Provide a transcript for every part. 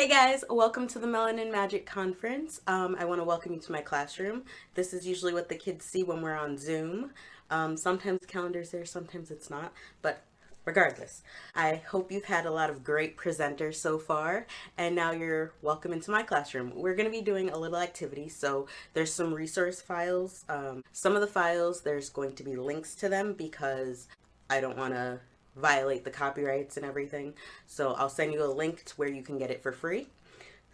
Hey guys, welcome to the Melanin Magic Conference. I want to welcome you to my classroom. This is usually what the kids see when we're on Zoom. Sometimes the calendar's there, sometimes it's not, but regardless, I hope you've had a lot of great presenters so far, and now you're welcome into my classroom. We're going to be doing a little activity, so there's some resource files. Some of the files, there's going to be links to them because I don't want to violate the copyrights and everything. So I'll send you a link to where you can get it for free.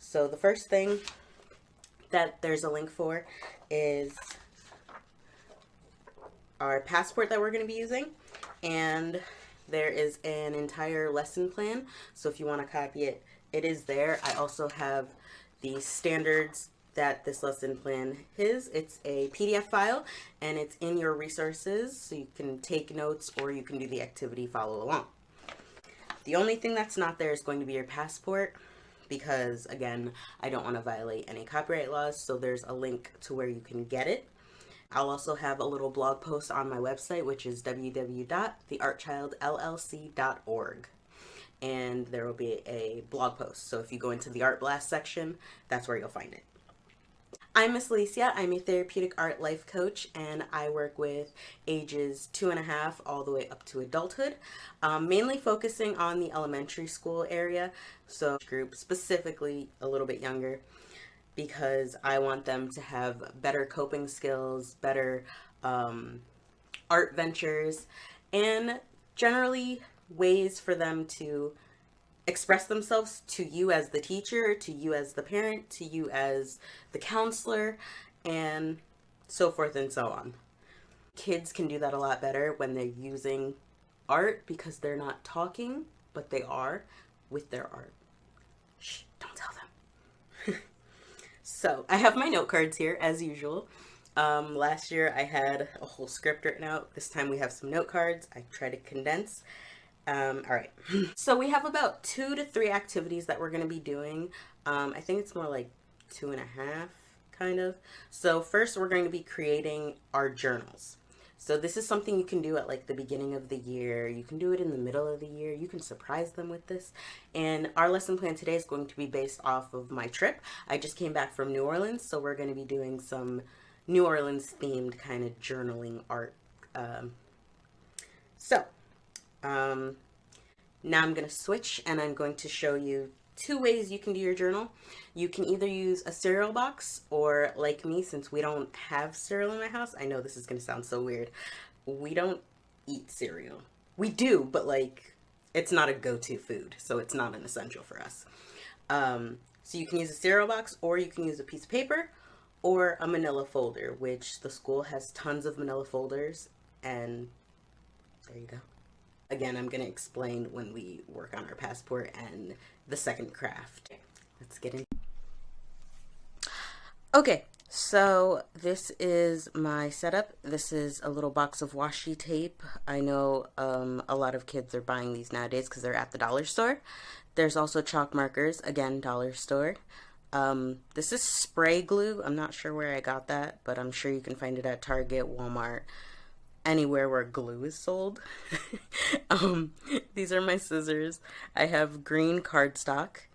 So the first thing that there's a link for is our passport that we're going to be using. And there is an entire lesson plan. So if you want to copy it, it is there. I also have the standards that this lesson plan is. It's a PDF file and it's in your resources, so you can take notes or you can do the activity follow along. The only thing that's not there is going to be your passport because, again, I don't want to violate any copyright laws, so there's a link to where you can get it. I'll also have a little blog post on my website, which is www.theartchildllc.org. And there will be a blog post. So if you go into the Art Blast section, that's where you'll find it. I'm Miss Alicia. I'm a therapeutic art life coach, and I work with ages 2.5 all the way up to adulthood, mainly focusing on the elementary school area, so group specifically a little bit younger, because I want them to have better coping skills, better art ventures, and generally ways for them to express themselves to you as the teacher, to you as the parent, to you as the counselor, and so forth and so on. Kids can do that a lot better when they're using art because they're not talking, but they are with their art. Shh, don't tell them. So I have my note cards here as usual. Last year I had a whole script written out. This time we have some note cards. I try to condense. All right. So we have about 2 to 3 activities that we're going to be doing. I think it's more like 2.5, kind of. So first we're going to be creating our journals. So this is something you can do at like the beginning of the year. You can do it in the middle of the year. You can surprise them with this. And our lesson plan today is going to be based off of my trip. I just came back from New Orleans, so we're going to be doing some New Orleans themed kind of journaling art. Now I'm going to switch and I'm going to show you 2 ways you can do your journal. You can either use a cereal box, or like me, since we don't have cereal in my house, I know this is going to sound so weird, we don't eat cereal. We do, but like it's not a go-to food, so it's not an essential for us. So you can use a cereal box, or you can use a piece of paper or a manila folder, which the school has tons of manila folders, and there you go. Again, I'm going to explain when we work on our passport and the second craft. Let's get in. Okay, so this is my setup. This is a little box of washi tape. I know a lot of kids are buying these nowadays because they're at the dollar store. There's also chalk markers, again, dollar store. This is spray glue. I'm not sure where I got that, but I'm sure you can find it at Target, Walmart, anywhere where glue is sold. These are my scissors. I have green cardstock,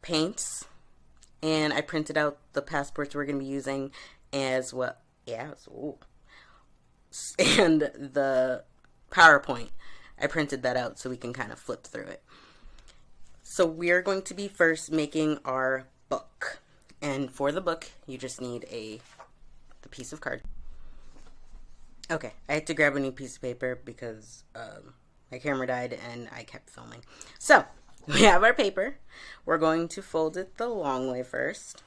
paints, and I printed out the passports we're going to be using as well. Yeah, and the PowerPoint. I printed that out so we can kind of flip through it. So we're going to be first making our book. And for the book, you just need the piece of card. Okay, I had to grab a new piece of paper because my camera died and I kept filming. So, we have our paper. We're going to fold it the long way first.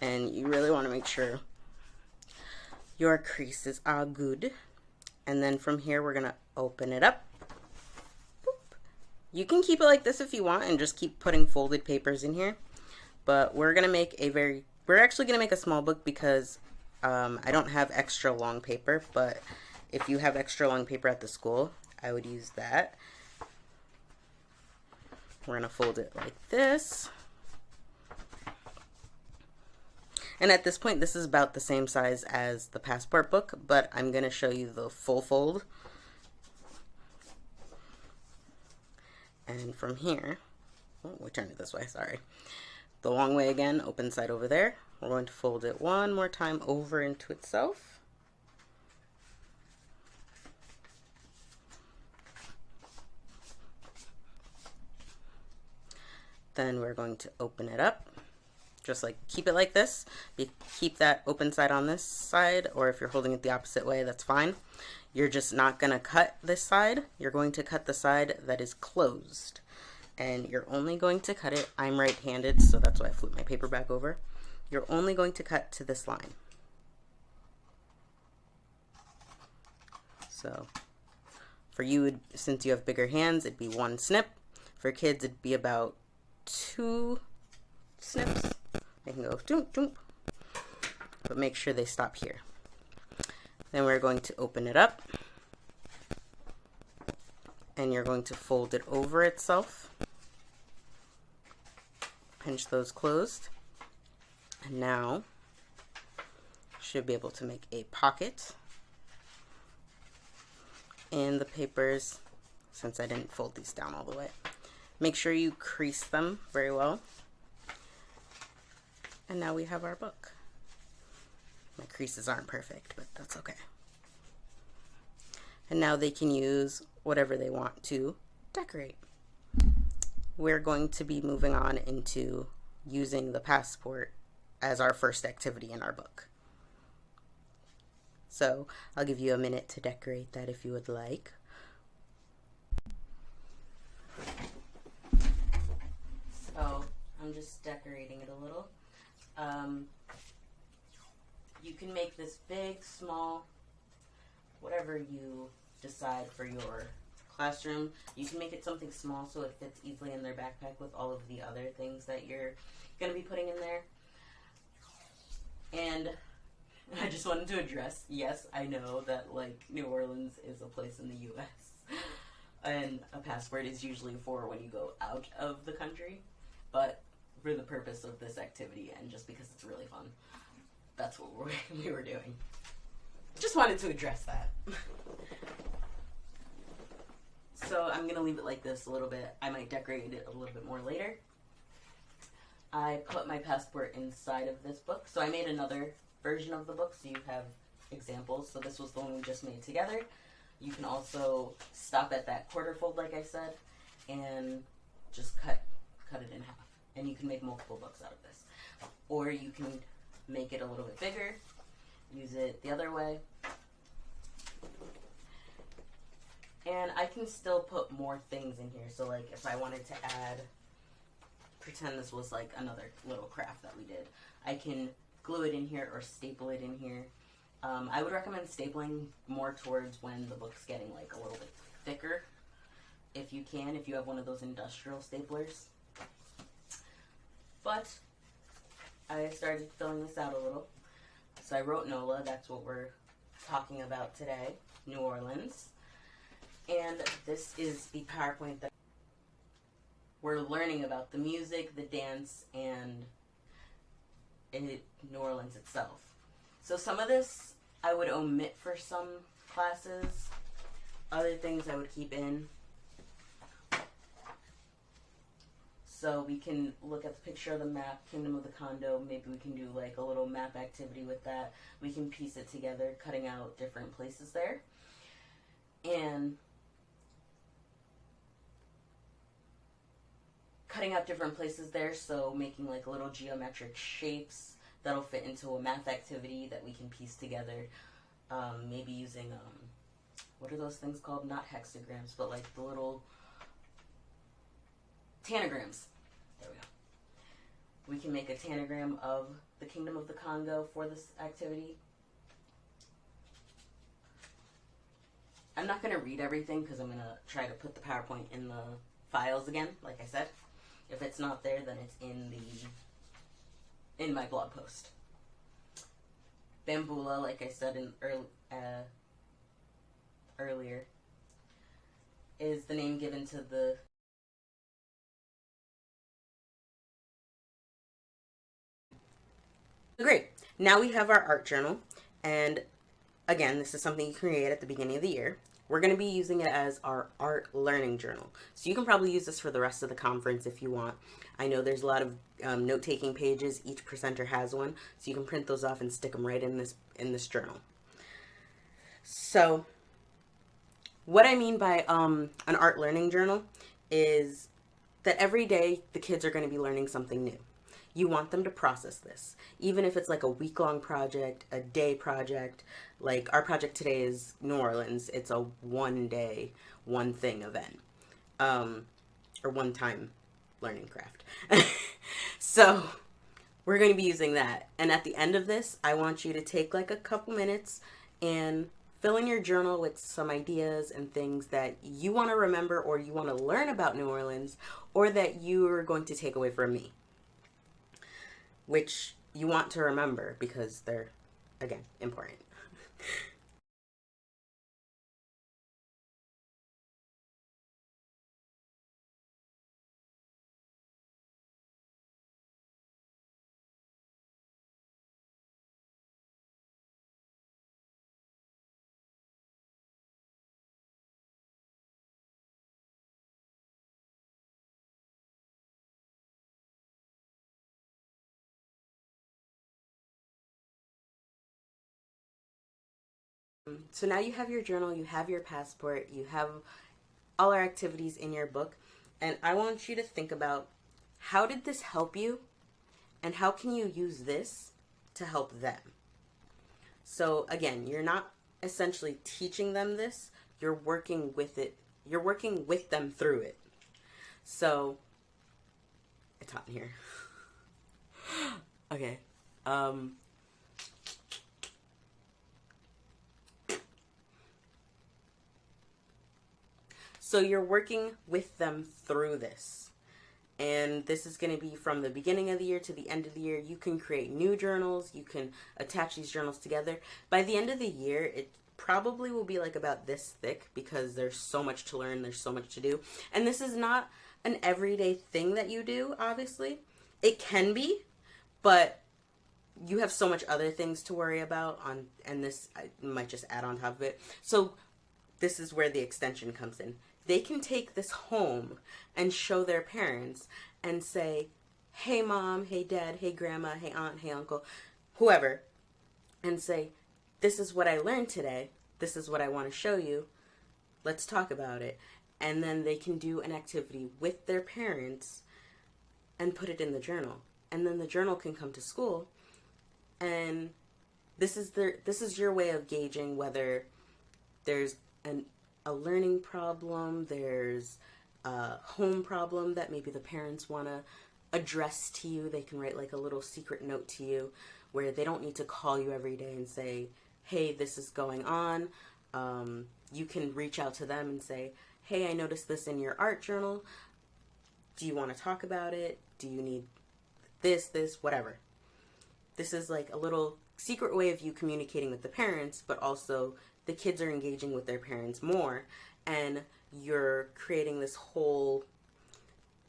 And you really want to make sure your creases are good. And then from here, we're going to open it up. Boop. You can keep it like this if you want and just keep putting folded papers in here. But we're going to make we're actually going to make a small book because I don't have extra long paper, but if you have extra long paper at the school, I would use that. We're going to fold it like this. And at this point, this is about the same size as the passport book, but I'm going to show you the full fold. And from here, oh, we turned it this way, sorry. The long way again, open side over there. We're going to fold it one more time over into itself. Then we're going to open it up. Just like keep it like this. Keep that open side on this side, or if you're holding it the opposite way, that's fine. You're just not going to cut this side. You're going to cut the side that is closed. And you're only going to cut it, I'm right-handed, so that's why I flipped my paper back over. You're only going to cut to this line. So for you, since you have bigger hands, it'd be one snip. For kids, it'd be about 2 snips. They can go doom, doom, but make sure they stop here. Then we're going to open it up, and you're going to fold it over itself. Pinch those closed, and now you should be able to make a pocket in the papers, since I didn't fold these down all the way. Make sure you crease them very well. And now we have our book. My creases aren't perfect, but that's okay. And now they can use whatever they want to decorate. We're going to be moving on into using the passport as our first activity in our book. So I'll give you a minute to decorate that if you would like. So I'm just decorating it a little. You can make this big, small, whatever you decide for your classroom. You can make it something small so it fits easily in their backpack with all of the other things that you're going to be putting in there. And I just wanted to address, yes, I know that like New Orleans is a place in the U.S. and a passport is usually for when you go out of the country, but for the purpose of this activity and just because it's really fun, that's what we were doing. Just wanted to address that. So I'm going to leave it like this a little bit. I might decorate it a little bit more later. I put my passport inside of this book. So I made another version of the book so you have examples. So this was the one we just made together. You can also stop at that quarter fold like I said and just cut it in half. And you can make multiple books out of this. Or you can make it a little bit bigger, use it the other way. And I can still put more things in here. So like if I wanted to add, pretend this was like another little craft that we did. I can glue it in here or staple it in here. I would recommend stapling more towards when the book's getting like a little bit thicker. If you can, if you have one of those industrial staplers. But I started filling this out a little. So I wrote NOLA, that's what we're talking about today, New Orleans. And this is the PowerPoint that we're learning about the music, the dance, and New Orleans itself. So some of this I would omit for some classes. Other things I would keep in. So we can look at the picture of the map, Kingdom of the Condo. Maybe we can do like a little map activity with that. We can piece it together, cutting out different places there. And cutting out different places there, so making like little geometric shapes that'll fit into a math activity that we can piece together. Maybe using, what are those things called? Not hexagrams, but like the little tanagrams. There we go. We can make a tanagram of the Kingdom of the Congo for this activity. I'm not going to read everything because I'm going to try to put the PowerPoint in the files again, like I said. If it's not there, then it's in my blog post. Bambula, like I said earlier, is the name given to the Great. Now we have our art journal, and again, this is something you create at the beginning of the year. We're going to be using it as our art learning journal. So you can probably use this for the rest of the conference if you want. I know there's a lot of note-taking pages. Each presenter has one, so you can print those off and stick them right in this journal. So what I mean by an art learning journal is that every day the kids are going to be learning something new. You want them to process this, even if it's like a week-long project, a day project. Like our project today is New Orleans. It's a one-day, one-thing event, or one-time learning craft. So we're going to be using that. And at the end of this, I want you to take like a couple minutes and fill in your journal with some ideas and things that you want to remember or you want to learn about New Orleans or that you are going to take away from me, which you want to remember because they're, again, important. So now you have your journal, you have your passport, you have all our activities in your book, and I want you to think about how did this help you and how can you use this to help them? So again, you're not essentially teaching them this, you're working with it. You're working with them through it. So it's hot in here. Okay. Um so you're working with them through this. And this is going to be from the beginning of the year to the end of the year. You can create new journals. You can attach these journals together. By the end of the year, it probably will be like about this thick because there's so much to learn. There's so much to do. And this is not an everyday thing that you do, obviously. It can be, but you have so much other things to worry about on, and this I might just add on top of it. So this is where the extension comes in. They can take this home and show their parents and say, hey mom, hey dad, hey grandma, hey aunt, hey uncle, whoever, and say, this is what I learned today. This is what I want to show you. Let's talk about it. And then they can do an activity with their parents and put it in the journal. And then the journal can come to school, and this is your way of gauging whether there's a learning problem, there's a home problem that maybe the parents want to address to you. They can write like a little secret note to you where they don't need to call you every day and say, hey, this is going on. You can reach out to them and say, hey, I noticed this in your art journal. Do you want to talk about it? Do you need this, whatever. This is like a little secret way of you communicating with the parents, but also the kids are engaging with their parents more, and you're creating this whole,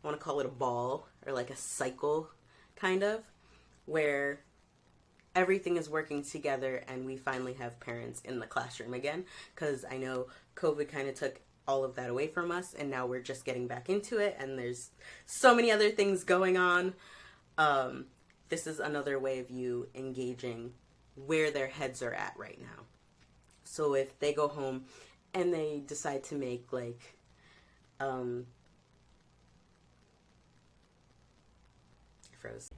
I want to call it a ball, or like a cycle, kind of, where everything is working together and we finally have parents in the classroom again, because I know COVID kind of took all of that away from us, and now we're just getting back into it, and there's so many other things going on. This is another way of you engaging where their heads are at right now. So if they go home and they decide to make like, I froze.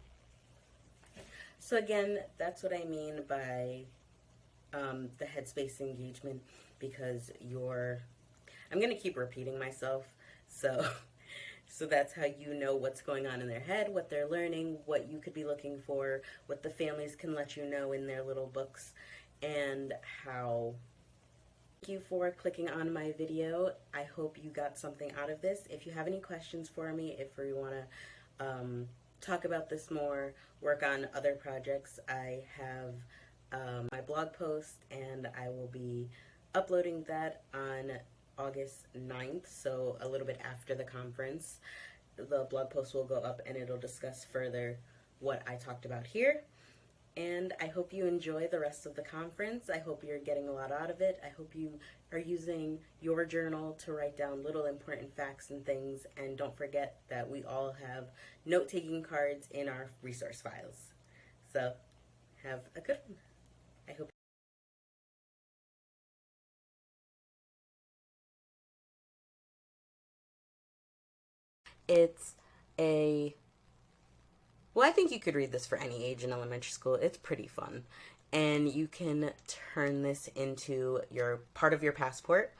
So again, that's what I mean by the headspace engagement, because I'm going to keep repeating myself. So so that's how you know what's going on in their head, what they're learning, what you could be looking for, what the families can let you know in their little books, and how. Thank you for clicking on my video. I hope you got something out of this. If you have any questions for me, if you want to talk about this more, work on other projects, I have my blog post, and I will be uploading that on August 9th, so a little bit after the conference. The blog post will go up and it'll discuss further what I talked about here. And I hope you enjoy the rest of the conference. I hope you're getting a lot out of it. I hope you are using your journal to write down little important facts and things. And don't forget that we all have note taking cards in our resource files. So, have a good one. I hope. It's a Well, I think you could read this for any age in elementary school. It's pretty fun. And you can turn this into your part of your passport.